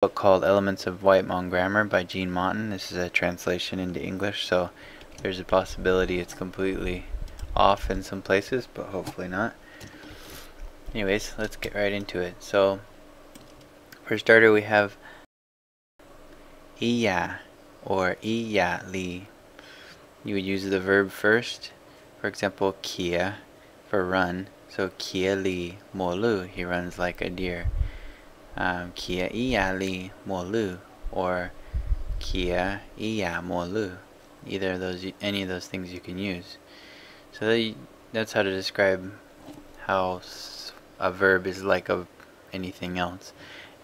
book called Elements of White Hmong Grammar by Jean Monton. This is a translation into English, so there's a possibility it's completely off in some places, but hopefully not. Anyways, let's get right into it. So, for starter, we have iya or iya li. You would use the verb first. For example, kia for run. So kia li molu, he runs like a deer. Kia iya li molu or kia iya molu. Either of those, any of those things you can use. So that's how to describe how a verb is like anything else.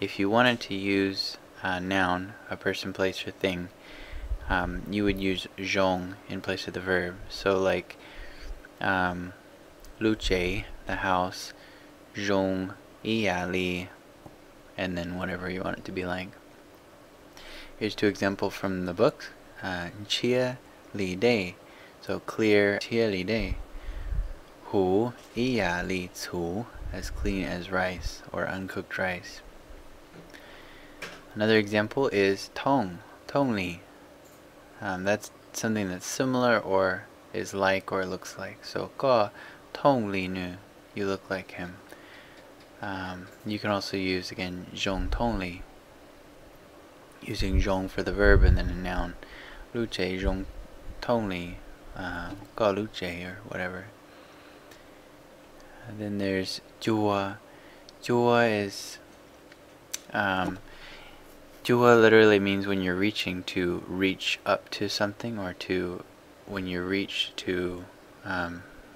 If you wanted to use a noun, a person, place, or thing, you would use zhong in place of the verb. So like luce, the house, zhong iya li, and then whatever you want it to be like. Here's two examples from the book. Chia li day, so clear chia li day. Hu iya li cu, as clean as rice or uncooked rice. Another example is tong li. That's something that's similar or is like or looks like. So ko tong li nu, you look like him. You can also use again zhong tong li, using zhong for the verb and then a noun. Luce zhong tong li, ko luce or whatever. And then there's jua. Jua is jua literally means when you're reaching, to reach up to something, or when you reach to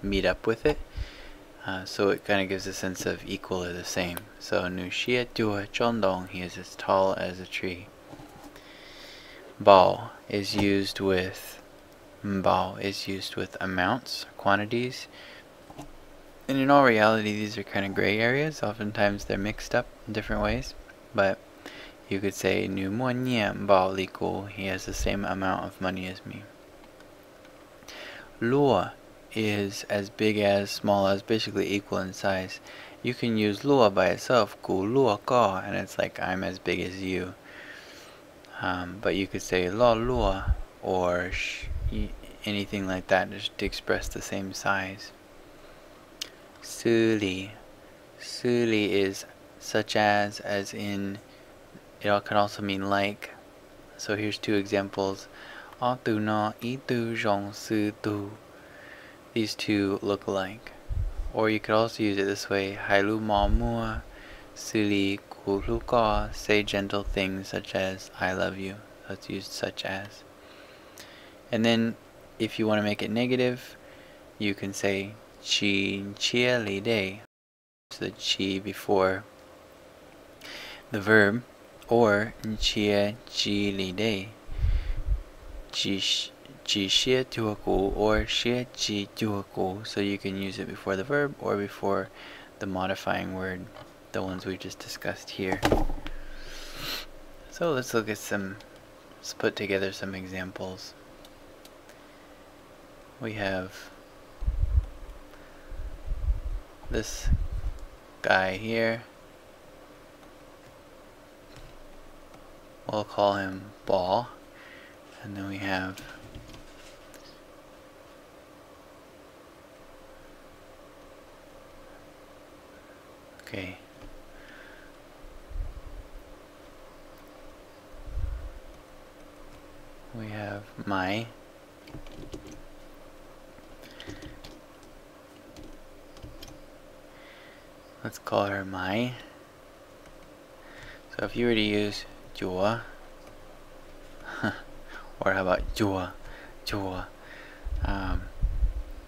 meet up with it. So it kind of gives a sense of equal or the same. So nu xie jua chondong, he is as tall as a tree. Bao is used with amounts, quantities. And in all reality, these are kind of gray areas. Oftentimes they're mixed up in different ways. But you could say nu mo nie bao li gu, he has the same amount of money as me. Lua is as big as, small as, basically equal in size. You can use lua by itself, gu lua ga, and it's like I'm as big as you. But you could say lo lua or anything like that, just to express the same size. Suli is such as in, it can also mean like. So here's two examples. Tu no itu zhong su tu. These two look alike. Or you could also use it this way. Hailu ma mua suli ku lu ka. Say gentle things such as I love you. Let's use such as. And then if you want to make it negative, you can say chi chia li day. So the chi before the verb, or chia chi li day. Chi xie tua gu or xie chi tua gu. So you can use it before the verb or before the modifying word, the ones we just discussed here. So let's put together some examples. We have this guy here. We'll call him Ball. And then we have we have Mai. Let's call her Mai. So if you were to use Jua, or how about Jua,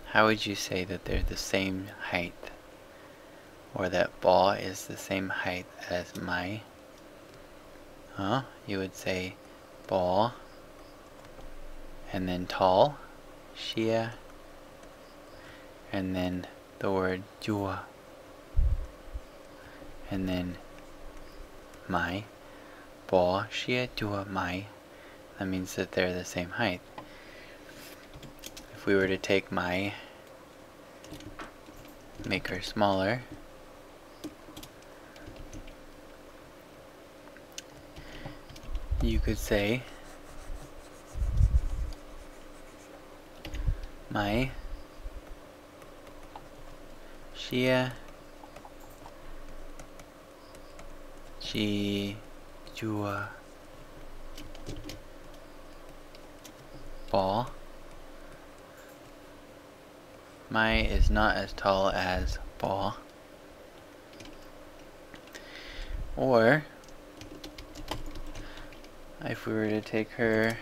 how would you say that they're the same height? Or that Ba is the same height as Mai? You would say Ba, and then tall, Xia, and then the word Jua, and then Mai, Ba Xia Jua Mai. That means that they're the same height. If we were to take Mai, make her smaller, you could say my chia chi chua ball. My is not as tall as ball. Or if we were to take her,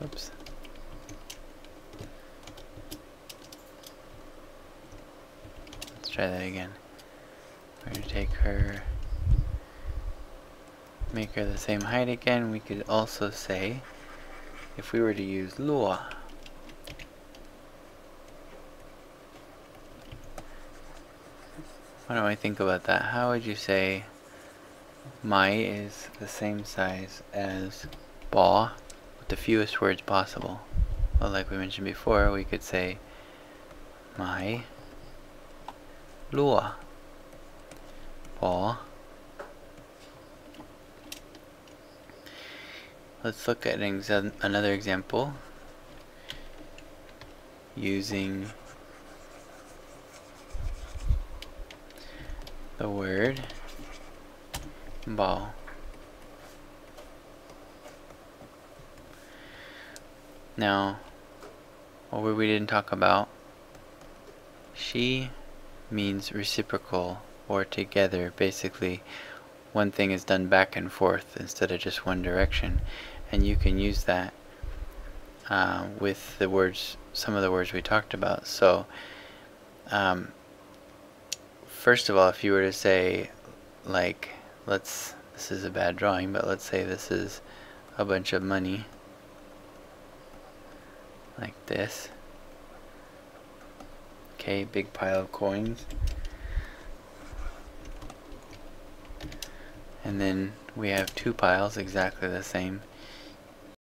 oops, let's try that again. We're going to take her, make her the same height again. We could also say, if we were to use luo, what do I think about that? How would you say my is the same size as ba with the fewest words possible? Well, like we mentioned before, we could say my luo ba. Let's look at another example using the word bao. Now, what word we didn't talk about, she means reciprocal or together. Basically, one thing is done back and forth instead of just one direction, and you can use that with the words, some of the words we talked about. So first of all, if you were to say, like, this is a bad drawing, but let's say this is a bunch of money like this. Okay, big pile of coins. And then we have two piles exactly the same.